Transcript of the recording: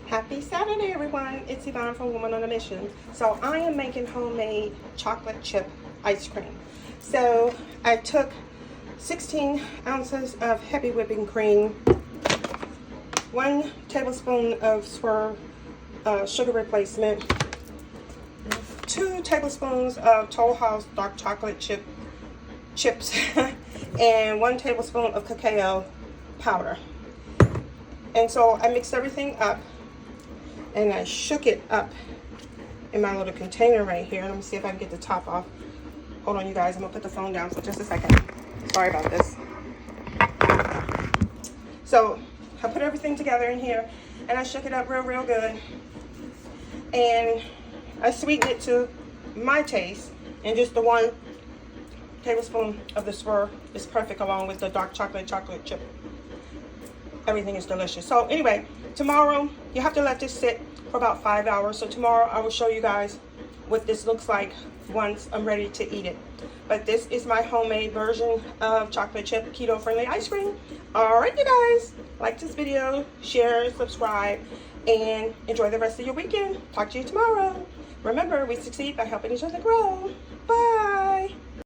Happy Saturday, everyone. It's Yvonne from Woman on a Mission. So I am making homemade chocolate chip ice cream. So I took 16 ounces of heavy whipping cream, 1 tablespoon of sugar replacement, 2 tablespoons of Toll House dark chocolate chips, and 1 tablespoon of cacao powder. And so I mixed everything up and I shook it up in my little container right here. Let me see if I can get the top off. Hold on, you guys. I'm gonna put the phone down for just a second. Sorry about this. So I put everything together in here and I shook it up real good. And I sweetened it to my taste, and just the 1 tablespoon of the spur is perfect, along with the dark chocolate chip. Everything is delicious. So anyway, tomorrow you have to let this sit for about 5 hours. So tomorrow I will show you guys what this looks like once I'm ready to eat it. But this is my homemade version of chocolate chip keto friendly ice cream. All right, you guys, like this video, share, subscribe, and enjoy the rest of your weekend. Talk to you tomorrow. Remember, we succeed by helping each other grow. Bye.